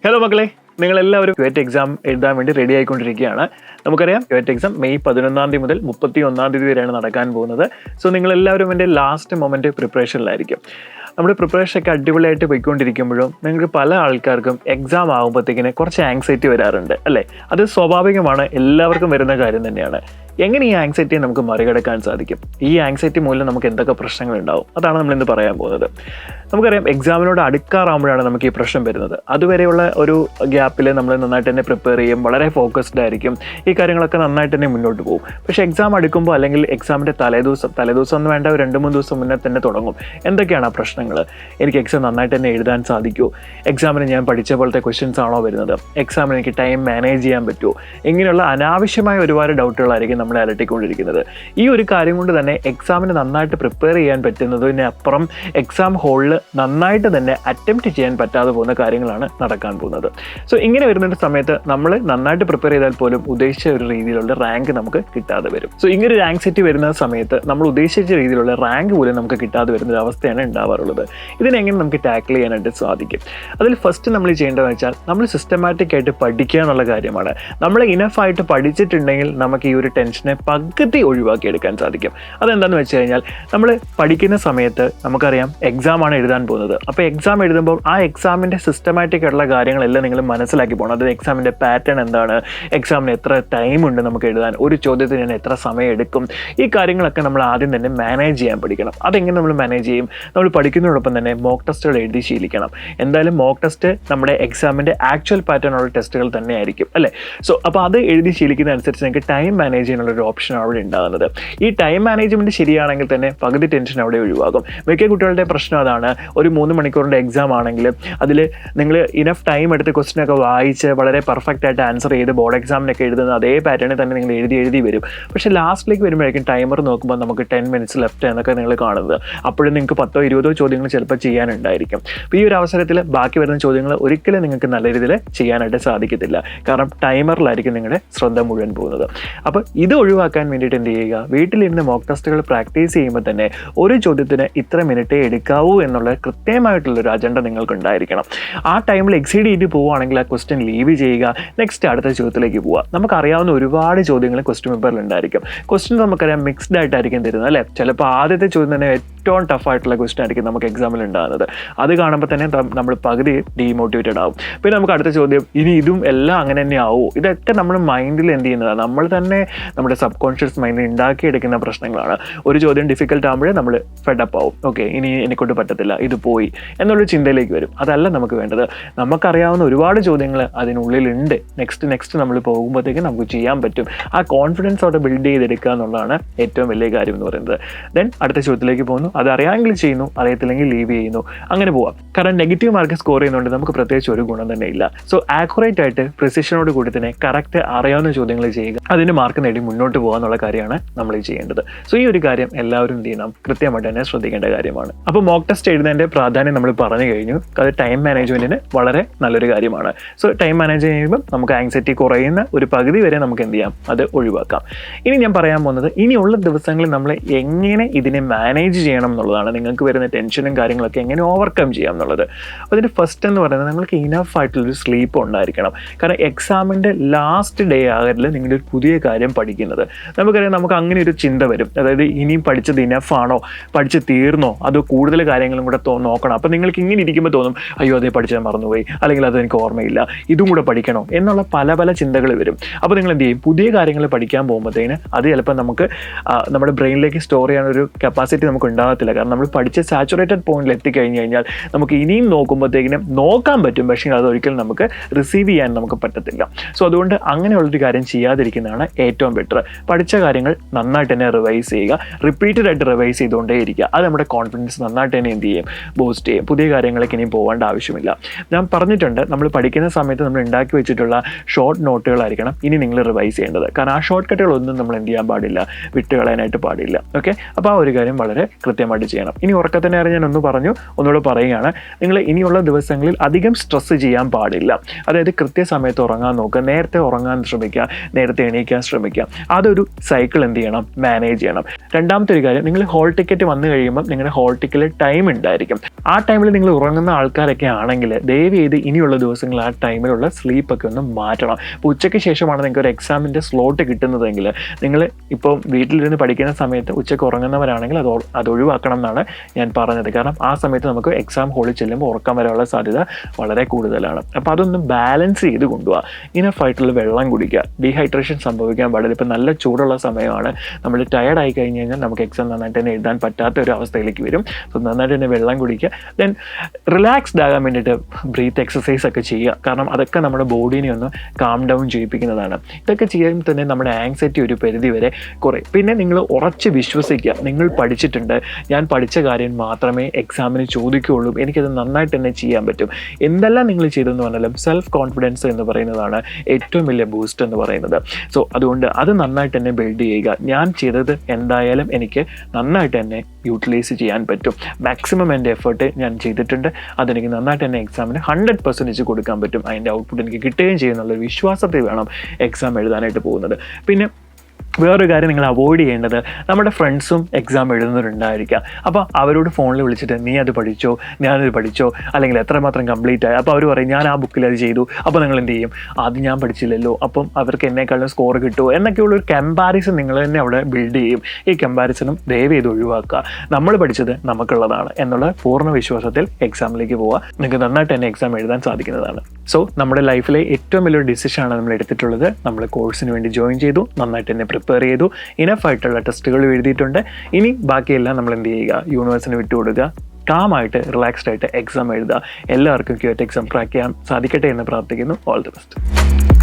Hello മക്കളെ, നിങ്ങളെല്ലാവരും CUET exam എഴുതാൻ വേണ്ടി റെഡി ആയിക്കൊണ്ടിരിക്കുകയാണ്. നമുക്കറിയാം ക്യുവറ്റ് എക്സാം മെയ് 11 മുതൽ 31 വരെയാണ് നടക്കാൻ പോകുന്നത്. സോ നിങ്ങളെല്ലാവരും എൻ്റെ ലാസ്റ്റ് മൊമെൻറ്റ് പ്രിപ്പറേഷനിലായിരിക്കും. നമ്മുടെ പ്രിപ്പറേഷനൊക്കെ അടിപൊളിയായിട്ട് പോയിക്കൊണ്ടിരിക്കുമ്പോഴും നിങ്ങൾക്ക് പല ആൾക്കാർക്കും എക്സാം ആകുമ്പോഴത്തേക്കിന് കുറച്ച് ആങ്സൈറ്റി വരാറുണ്ട് അല്ലേ? അത് സ്വാഭാവികമാണ്, എല്ലാവർക്കും വരുന്ന കാര്യം തന്നെയാണ്. എങ്ങനെ ഈ ആങ്സൈറ്റിയെ നമുക്ക് മറികടക്കാൻ സാധിക്കും? ഈ ആങ്സൈറ്റി മൂലം നമുക്ക് എന്തൊക്കെ പ്രശ്നങ്ങളുണ്ടാവും? അതാണ് നമ്മളിന്ന് പറയാൻ പോകുന്നത്. നമുക്കറിയാം എക്സാമിനോട് അടുക്കാറാകുമ്പോഴാണ് നമുക്ക് ഈ പ്രശ്നം വരുന്നത്. അതുവരെയുള്ള ഒരു ഗ്യാപ്പിൽ നമ്മൾ നന്നായിട്ട് തന്നെ പ്രിപ്പയർ ചെയ്യും, വളരെ ഫോക്കസ്ഡ് ആയിരിക്കും, ഈ കാര്യങ്ങളൊക്കെ നന്നായിട്ട് തന്നെ മുന്നോട്ട് പോകും. പക്ഷേ എക്സാം അടുക്കുമ്പോൾ അല്ലെങ്കിൽ എക്സാമിൻ്റെ തലേദിവസം ഒന്നും വേണ്ട, 2-3 ദിവസം മുന്നേ തന്നെ തുടങ്ങും. എന്തൊക്കെയാണ് ആ പ്രശ്നങ്ങൾ? എനിക്ക് എക്സാം നന്നായിട്ട് തന്നെ എഴുതാൻ സാധിക്കുമോ? എക്സാമിന് ഞാൻ പഠിച്ച പോലത്തെ ക്വസ്റ്റ്യൻസ് ആണോ വരുന്നത്? എക്സാമിന് എനിക്ക് ടൈം മാനേജ് ചെയ്യാൻ പറ്റുമോ? ഇങ്ങനെയുള്ള അനാവശ്യമായ ഒരുപാട് ഡൗട്ടുകളായിരിക്കും നമ്മളെ അലട്ടിക്കൊണ്ടിരിക്കുന്നത്. ഈ ഒരു കാര്യം കൊണ്ട് തന്നെ എക്സാമിന് നന്നായിട്ട് പ്രിപ്പയർ ചെയ്യാൻ പറ്റുന്നതിനപ്പുറം എക്സാം ഹോളിൽ നന്നായിട്ട് തന്നെ അറ്റംപ്റ്റ് ചെയ്യാൻ പറ്റാതെ പോകുന്ന കാര്യങ്ങളാണ് നടക്കാൻ പോകുന്നത്. സോ ഇങ്ങനെ വരുന്ന സമയത്ത് നമ്മൾ നന്നായിട്ട് പ്രിപ്പയർ ചെയ്താൽ പോലും ഉദ്ദേശിച്ച ഒരു രീതിയിലുള്ള റാങ്ക് നമുക്ക് കിട്ടാതെ വരും. സോ ഇങ്ങനെ ഒരു ആങ്സൈറ്റി വരുന്ന സമയത്ത് നമ്മൾ ഉദ്ദേശിച്ച രീതിയിലുള്ള റാങ്ക് പോലും നമുക്ക് കിട്ടാതെ വരുന്ന ഒരു അവസ്ഥയാണ് ഉണ്ടാവാറുള്ളത്. ഇതിനെങ്ങനെ നമുക്ക് ടാക്കിൾ ചെയ്യാനായിട്ട് സാധിക്കും? അതിൽ ഫസ്റ്റ് നമ്മൾ ചെയ്യേണ്ടതെന്ന് വെച്ചാൽ നമ്മൾ സിസ്റ്റമാറ്റിക് ആയിട്ട് പഠിക്കുക എന്നുള്ള കാര്യമാണ്. നമ്മൾ ഇനഫായിട്ട് പഠിച്ചിട്ടുണ്ടെങ്കിൽ നമുക്ക് ഈ ഒരു ടെൻഷനെ പകുതി ഒഴിവാക്കിയെടുക്കാൻ സാധിക്കും. അതെന്താണെന്ന് വെച്ച് കഴിഞ്ഞാൽ നമ്മൾ പഠിക്കുന്ന സമയത്ത് നമുക്കറിയാം എക്സാമാണ് എഴുതാൻ പോകുന്നത്. അപ്പോൾ എക്സാം എഴുതുമ്പോൾ ആ എക്സാമിൻ്റെ സിസ്റ്റമാറ്റിക് ആയിട്ടുള്ള കാര്യങ്ങളെല്ലാം നിങ്ങൾ മനസ്സിലാക്കി പോകണം. അതായത് എക്സാമിൻ്റെ പാറ്റേൺ എന്താണ്, എക്സാമിന് എത്ര ടൈമുണ്ട് നമുക്ക് എഴുതാൻ, ഒരു ചോദ്യത്തിന് തന്നെ എത്ര സമയം എടുക്കും, ഈ കാര്യങ്ങളൊക്കെ നമ്മൾ ആദ്യം തന്നെ മാനേജ് ചെയ്യാൻ പഠിക്കണം. അതെങ്ങനെ നമ്മൾ മാനേജ് ചെയ്യും? നമ്മൾ പഠിക്കുന്നതോടൊപ്പം തന്നെ മോക്ക് ടെസ്റ്റുകൾ എഴുതി ശീലിക്കണം. എന്തായാലും മോക്ക് ടെസ്റ്റ് നമ്മുടെ എക്സാമിൻ്റെ ആക്ച്വൽ പാറ്റേൺ ഉള്ള ടെസ്റ്റുകൾ തന്നെ ആയിരിക്കും അല്ലേ? സോ അപ്പോൾ അത് എഴുതി ശീലിക്കുന്ന അനുസരിച്ച് നിങ്ങൾക്ക് ടൈം മാനേജ് ചെയ്യാനുള്ളൊരു ഓപ്ഷൻ അവിടെ ഉണ്ടാകുന്നത്. ഈ ടൈം മാനേജ്മെൻറ്റ് ശരിയാണെങ്കിൽ തന്നെ പകുതി ടെൻഷൻ അവിടെ ഒഴിവാകും. മിക്ക കുട്ടികളുടെ പ്രശ്നം അതാണ്. ഒരു 3 മണിക്കൂറിൻ്റെ എക്സാം ആണെങ്കിൽ അതിൽ നിങ്ങൾ ഇനഫ് ടൈം എടുത്ത് ക്വസ്റ്റ്യനൊക്കെ വായിച്ച് വളരെ പെർഫെക്റ്റ് ആയിട്ട് ആൻസർ ചെയ്ത് ബോർഡ് എക്സാമിനൊക്കെ എഴുതുന്ന അതേ പാറ്റേണിൽ തന്നെ നിങ്ങൾ എഴുതി വരും. പക്ഷേ ലാസ്റ്റിലേക്ക് വരുമ്പോഴേക്കും ടൈമർ നോക്കുമ്പോൾ നമുക്ക് 10 മിനിറ്റ്സ് ലെഫ്റ്റ് എന്നൊക്കെ നിങ്ങൾ കാണുന്നത്. അപ്പോഴും നിങ്ങൾക്ക് 10-20 ചോദ്യങ്ങൾ ചിലപ്പോൾ ചെയ്യാനുണ്ടായിരിക്കും. അപ്പോൾ ഈ ഒരു അവസരത്തിൽ ബാക്കി വരുന്ന ചോദ്യങ്ങൾ ഒരിക്കലും നിങ്ങൾക്ക് നല്ല രീതിയിൽ ചെയ്യാനായിട്ട് സാധിക്കത്തില്ല. കാരണം ടൈമറിലായിരിക്കും നിങ്ങളുടെ ശ്രദ്ധ മുഴുവൻ പോകുന്നത്. അപ്പോൾ ഇത് ഒഴിവാക്കാൻ വേണ്ടിയിട്ട് എന്ത് ചെയ്യുക? വീട്ടിലിരുന്ന് മോക്ക് ടെസ്റ്റുകൾ പ്രാക്ടീസ് ചെയ്യുമ്പോൾ തന്നെ ഒരു ചോദ്യത്തിന് ഇത്ര മിനിറ്റേ എടുക്കാവൂ എന്നുള്ള കൃത്യമായിട്ടുള്ളൊരു അജണ്ട നിങ്ങൾക്ക് ഉണ്ടായിരിക്കണം. ആ ടൈമിൽ എക്സീഡ് ചെയ്ത് പോവുകയാണെങ്കിൽ ആ ക്വസ്റ്റ്യൻ ലീവ് ചെയ്യുക, നെക്സ്റ്റ് അടുത്ത ചോദ്യത്തിലേക്ക് പോവുക. നമുക്കറിയാവുന്ന ഒരുപാട് ചോദ്യങ്ങൾ ക്വസ്റ്റ്യൻ പേപ്പറിൽ ഉണ്ടായിരിക്കും. ക്വസ്റ്റ്യൻ നമുക്കറിയാം മിക്സ്ഡ് ആയിട്ടായിരിക്കും തരുന്നത് അല്ലേ? ചിലപ്പോൾ ആദ്യത്തെ ചോദ്യം തന്നെ ഏറ്റവും ടഫായിട്ടുള്ള ക്വസ്റ്റ്യൻ ആയിരിക്കും നമുക്ക് എക്സാമിൽ ഉണ്ടാകുന്നത്. അത് കാണുമ്പോൾ തന്നെ നമ്മൾ പകുതി ഡീമോട്ടിവേറ്റഡ് ആവും. പിന്നെ നമുക്ക് അടുത്ത ചോദ്യം, ഇനി ഇതും എല്ലാം അങ്ങനെ തന്നെ ആവുമോ? ഇതൊക്കെ നമ്മൾ മൈൻഡിൽ എന്ത് ചെയ്യുന്നതാണ്? നമ്മൾ തന്നെ നമ്മുടെ സബ് കോൺഷ്യസ് മൈൻഡിൽ ഉണ്ടാക്കിയെടുക്കുന്ന പ്രശ്നങ്ങളാണ്. ഒരു ചോദ്യം ഡിഫിക്കൽട്ട് ആകുമ്പോഴേ നമ്മൾ ഫെഡപ്പ് ആവും. ഓക്കെ, ഇനി എന്നെക്കൊണ്ട് പറ്റത്തില്ല, ഇത് പോയി എന്നുള്ളൊരു ചിന്തയിലേക്ക് വരും. അതല്ല നമുക്ക് വേണ്ടത്. നമുക്കറിയാവുന്ന ഒരുപാട് ചോദ്യങ്ങൾ അതിനുള്ളിലുണ്ട്. നെക്സ്റ്റ് നമ്മൾ പോകുമ്പോഴത്തേക്കും നമുക്ക് ചെയ്യാൻ പറ്റും. ആ കോൺഫിഡൻസ് അവിടെ ബിൽഡ് ചെയ്തെടുക്കുക എന്നുള്ളതാണ് ഏറ്റവും വലിയ കാര്യം എന്ന് പറയുന്നത്. ദെൻ അടുത്ത ചോദ്യത്തിലേക്ക് പോകുന്നു. അത് അറിയാമെങ്കിൽ ചെയ്യുന്നു, അറിയത്തില്ലെങ്കിൽ ലീവ് ചെയ്യുന്നു, അങ്ങനെ പോവാം. കാരണം നെഗറ്റീവ് മാർക്ക് സ്കോർ ചെയ്യുന്നതുകൊണ്ട് നമുക്ക് പ്രത്യേകിച്ച് ഒരു ഗുണം തന്നെ ഇല്ല. സോ ആക്യുറേറ്റ് ആയിട്ട് പ്രിസിഷനോട് കൂടി തന്നെ കറക്റ്റ് അറിയാവുന്ന ചോദ്യങ്ങൾ ചെയ്യുക, അതിന് മാർക്ക് നേടി മുന്നോട്ട് പോകുക എന്നുള്ള കാര്യമാണ് നമ്മൾ ചെയ്യേണ്ടത്. സോ ഈ ഒരു കാര്യം എല്ലാവരും എന്ത് ചെയ്യണം? കൃത്യമായിട്ട് തന്നെ ശ്രദ്ധിക്കേണ്ട കാര്യമാണ്. അപ്പോൾ മോക്ക് ടെസ്റ്റ് എഴുതുന്നതിൻ്റെ പ്രാധാന്യം നമ്മൾ പറഞ്ഞു കഴിഞ്ഞു. അത് ടൈം മാനേജ്മെൻറ്റിന് വളരെ നല്ലൊരു കാര്യമാണ്. സോ ടൈം മാനേജ് ചെയ്യുമ്പോൾ നമുക്ക് ആങ്സൈറ്റി കുറയുന്ന ഒരു പകുതി വരെ നമുക്ക് എന്ത് ചെയ്യാം? അത് ഒഴിവാക്കാം. ഇനി ഞാൻ പറയാൻ പോകുന്നത് ഇനിയുള്ള ദിവസങ്ങളിൽ നമ്മൾ എങ്ങനെ ഇതിനെ മാനേജ് ചെയ്യണം എന്നുള്ളതാണ്. നിങ്ങൾക്ക് വരുന്ന ടെൻഷനും കാര്യങ്ങളൊക്കെ എങ്ങനെ ഓവർകം ചെയ്യാം എന്നുള്ളത്. അപ്പോൾ അതിൻ്റെ ഫസ്റ്റ് എന്ന് പറയുന്നത് നിങ്ങൾക്ക് ഇനഫ് ആയിട്ടുള്ളൊരു സ്ലീപ്പ് ഉണ്ടായിരിക്കണം. കാരണം എക്സാമിൻ്റെ ലാസ്റ്റ് ഡേ ആകരുത് നിങ്ങളുടെ ഒരു പുതിയ കാര്യം പഠിക്കുന്നത്. നമുക്കറിയാം, നമുക്ക് അങ്ങനെ ഒരു ചിന്ത വരും. അതായത് ഇനിയും പഠിച്ചത് ഇനഫാണോ, പഠിച്ച് തീർന്നോ, അതോ കൂടുതൽ കാര്യങ്ങളും കൂടെ നോക്കണം. അപ്പോൾ നിങ്ങൾക്ക് ഇങ്ങനെ ഇരിക്കുമ്പോൾ തോന്നും, അയ്യോ അതേ പഠിച്ചാൽ മറന്നുപോയി, അല്ലെങ്കിൽ അത് എനിക്ക് ഓർമ്മയില്ല, ഇതും കൂടെ പഠിക്കണോ എന്നുള്ള പല ചിന്തകൾ വരും. അപ്പോൾ നിങ്ങൾ എന്ത് ചെയ്യും? പുതിയ കാര്യങ്ങൾ പഠിക്കാൻ പോകുമ്പോഴത്തേന് അത് ചിലപ്പോൾ നമുക്ക് നമ്മുടെ ബ്രെയിനിലേക്ക് സ്റ്റോർ ചെയ്യാനൊരു കപ്പാസിറ്റി നമുക്ക് ഉണ്ടാകത്തില്ല. കാരണം നമ്മൾ പഠിച്ച സാച്ചുറേറ്റഡ് പോയിന്റിൽ എത്തിക്കഴിഞ്ഞ് കഴിഞ്ഞാൽ നമുക്ക് ഇനിയും നോക്കുമ്പോഴത്തേക്കിനും നോക്കാൻ പറ്റും, പക്ഷേ അതൊരിക്കലും നമുക്ക് റിസീവ് ചെയ്യാൻ നമുക്ക് പറ്റത്തില്ല. സോ അതുകൊണ്ട് അങ്ങനെയുള്ളൊരു കാര്യം ചെയ്യാതിരിക്കുന്നതാണ് ഏറ്റവും ബെറ്റർ. പഠിച്ച കാര്യങ്ങൾ നന്നായിട്ട് തന്നെ റിവൈസ് ചെയ്യുക, റിപ്പീറ്റഡ് ആയിട്ട് റിവൈസ് ചെയ്തുകൊണ്ടേ ഇരിക്കുക. അത് നമ്മുടെ കോൺഫിഡൻസ് നന്നായിട്ട് തന്നെ എന്ത് ചെയ്യും? ബൂസ്റ്റ് ചെയ്യും. പുതിയ കാര്യങ്ങളൊക്കെ ഇനിയും പോകേണ്ട ആവശ്യമില്ല. ഞാൻ പറഞ്ഞിട്ടുണ്ട്, നമ്മൾ പഠിക്കുന്ന സമയത്ത് നമ്മൾ ഉണ്ടാക്കി വെച്ചിട്ടുള്ള ഷോർട്ട് നോട്ടുകളായിരിക്കണം ഇനി നിങ്ങൾ റിവൈസ് ചെയ്യേണ്ടത്. കാരണം ആ ഷോർട്ട് കട്ടുകളൊന്നും നമ്മൾ എന്ത് ചെയ്യാൻ പാടില്ല, വിട്ടുകളയാനായിട്ട് പാടില്ല. ഓക്കെ, അപ്പോൾ ആ ഒരു കാര്യം വളരെ കൃത്യമായിട്ട് ചെയ്യണം. ഇനി ഉറക്കത്തിൻ്റെ കാര്യം ഞാൻ ഒന്നുകൂടെ പറയുകയാണ്. നിങ്ങൾ ഇനിയുള്ള ദിവസങ്ങളിൽ അധികം സ്ട്രെസ് ചെയ്യാൻ പാടില്ല. അതായത് കൃത്യസമയത്ത് ഉറങ്ങാൻ നോക്കുക, നേരത്തെ ഉറങ്ങാൻ ശ്രമിക്കുക, നേരത്തെ എണീക്കാൻ ശ്രമിക്കുക. അതൊരു സൈക്കിൾ എന്ത് ചെയ്യണം? മാനേജ് ചെയ്യണം. രണ്ടാമത്തെ ഒരു കാര്യം, നിങ്ങൾ ഹോൾ ടിക്കറ്റ് വന്നു കഴിയുമ്പോൾ നിങ്ങളുടെ ഹോൾ ടിക്കറ്റിൽ ടൈം ഉണ്ടായിരിക്കും. നല്ലതായിരിക്കും. ആ ടൈമിൽ നിങ്ങൾ ഉറങ്ങുന്ന ആൾക്കാരൊക്കെ ആണെങ്കിൽ ദയവ് ചെയ്ത് ഇനിയുള്ള ദിവസങ്ങൾ ആ ടൈമിലുള്ള സ്ലീപ്പൊക്കെ ഒന്ന് മാറ്റണം. ഇപ്പോൾ ഉച്ചയ്ക്ക് ശേഷമാണ് നിങ്ങൾക്ക് ഒരു എക്സാമിൻ്റെ സ്ലോട്ട് കിട്ടുന്നതെങ്കിൽ നിങ്ങൾ ഇപ്പോൾ വീട്ടിലിരുന്ന് പഠിക്കുന്ന സമയത്ത് ഉച്ചയ്ക്ക് ഉറങ്ങുന്നവരാണെങ്കിൽ അത് ഒഴിവാക്കണം എന്നാണ് ഞാൻ പറഞ്ഞത്. കാരണം ആ സമയത്ത് നമുക്ക് എക്സാം ഹോളിൽ ചെല്ലുമ്പോൾ ഉറക്കം വരാനുള്ള സാധ്യത വളരെ കൂടുതലാണ്. അപ്പോൾ അതൊന്ന് ബാലൻസ് ചെയ്ത് കൊണ്ടുപോകുക. ഇനഫായിട്ടുള്ള വെള്ളം കുടിക്കുക. ഡീഹൈഡ്രേഷൻ സംഭവിക്കാൻ പാടില്ല. ഇപ്പോൾ നല്ല ചൂടുള്ള സമയമാണ്, നമ്മൾ ടയർഡായി കഴിഞ്ഞ് കഴിഞ്ഞാൽ നമുക്ക് എക്സാം നന്നായിട്ട് തന്നെ എഴുതാൻ പറ്റാത്ത ഒരു അവസ്ഥയിലേക്ക് വരും. സോ നന്നായിട്ട് തന്നെ വെള്ളം കുടിക്കുക. ദെൻ റിലാക്സ്ഡ് ആകാൻ വേണ്ടിയിട്ട് ബ്രീത്ത് എക്സസൈസ് ഒക്കെ ചെയ്യുക. കാരണം അതൊക്കെ നമ്മുടെ ബോഡീനെ ഒന്ന് കാം ഡൗൺ ചെയ്യിപ്പിക്കുന്നതാണ്. ഇതൊക്കെ ചെയ്യുമ്പോൾ തന്നെ നമ്മുടെ ആങ്സൈറ്റി ഒരു പരിധി വരെ കുറയും. പിന്നെ നിങ്ങൾ ഉറച്ച് വിശ്വസിക്കുക, നിങ്ങൾ പഠിച്ചിട്ടുണ്ട്, ഞാൻ പഠിച്ച കാര്യം മാത്രമേ എക്സാമിന് ചോദിക്കുകയുള്ളൂ, എനിക്കത് നന്നായിട്ട് തന്നെ ചെയ്യാൻ പറ്റും. എന്തെല്ലാം നിങ്ങൾ ചെയ്തെന്ന് പറഞ്ഞാലും സെൽഫ് കോൺഫിഡൻസ് എന്ന് പറയുന്നതാണ് ഏറ്റവും വലിയ ബൂസ്റ്റ് എന്ന് പറയുന്നത്. സോ അതുകൊണ്ട് അത് നന്നായിട്ട് തന്നെ ബിൽഡ് ചെയ്യുക. ഞാൻ ചെയ്തത് എന്തായാലും എനിക്ക് നന്നായിട്ട് തന്നെ യൂട്ടിലൈസ് ചെയ്യാൻ പറ്റും. മാക്സിമം എൻ്റെ എഫേർട്ട് ഞാൻ ചെയ്തിട്ടുണ്ട്, അതെനിക്ക് നന്നായിട്ട് തന്നെ എക്സാമിന് 100% കൊടുക്കാൻ പറ്റും. അതിൻ്റെ ഔട്ട്പുട്ട് എനിക്ക് കിട്ടുകയും ചെയ്യുന്നുള്ള വിശ്വാസത്തിൽ വേണം എക്സാം എഴുതാനായിട്ട് പോകുന്നത്. പിന്നെ വേറൊരു കാര്യം നിങ്ങൾ അവോയ്ഡ് ചെയ്യേണ്ടത്, നമ്മുടെ ഫ്രണ്ട്സും എക്സാം എഴുതുന്നവരുണ്ടായിരിക്കാം. അപ്പോൾ അവരോട് ഫോണിൽ വിളിച്ചിട്ട് നീ അത് പഠിച്ചോ, ഞാനത് പഠിച്ചോ, അല്ലെങ്കിൽ എത്രമാത്രം കംപ്ലീറ്റ് ആയി. അപ്പോൾ അവർ പറയും ഞാൻ ആ ബുക്കിൽ അത് ചെയ്തു, അപ്പോൾ നിങ്ങൾ എന്ത് ചെയ്യും, അത് ഞാൻ പഠിച്ചില്ലല്ലോ, അപ്പം അവർക്ക് എന്നെക്കാളും സ്കോർ കിട്ടുമോ എന്നൊക്കെയുള്ളൊരു കമ്പാരിസൺ നിങ്ങൾ തന്നെ അവിടെ ബിൽഡ് ചെയ്യും. ഈ കമ്പാരിസണും ദയവ് ചെയ്ത് ഒഴിവാക്കുക. നമ്മൾ പഠിച്ചത് നമുക്കുള്ളതാണ് എന്നുള്ള പൂർണ്ണ വിശ്വാസത്തിൽ എക്സാമിലേക്ക് പോവുക. നിങ്ങൾക്ക് നന്നായിട്ട് തന്നെ എക്സാം എഴുതാൻ സാധിക്കുന്നതാണ്. സോ നമ്മുടെ ലൈഫിലെ ഏറ്റവും വലിയൊരു ഡിസിഷനാണ് നമ്മൾ എടുത്തിട്ടുള്ളത്. നമ്മൾ കോഴ്സിന് വേണ്ടി ജോയിൻ ചെയ്തു, നന്നായിട്ട് തന്നെ പ്രിപ്പയർ ചെയ്തു, ഇനഫായിട്ടുള്ള ടെസ്റ്റുകൾ എഴുതിയിട്ടുണ്ട്. ഇനി ബാക്കിയെല്ലാം നമ്മൾ എന്ത് ചെയ്യുക, യൂണിവേഴ്സിന് വിട്ടുകൊടുക്കുക, കാമായിട്ട് റിലാക്സ്ഡ് ആയിട്ട് എക്സാം എഴുതുക. എല്ലാവർക്കും ക്യൂറ്റ് എക്സാം ക്രാക്ക് ചെയ്യാൻ സാധിക്കട്ടെ എന്ന് പ്രാർത്ഥിക്കുന്നു. All the best.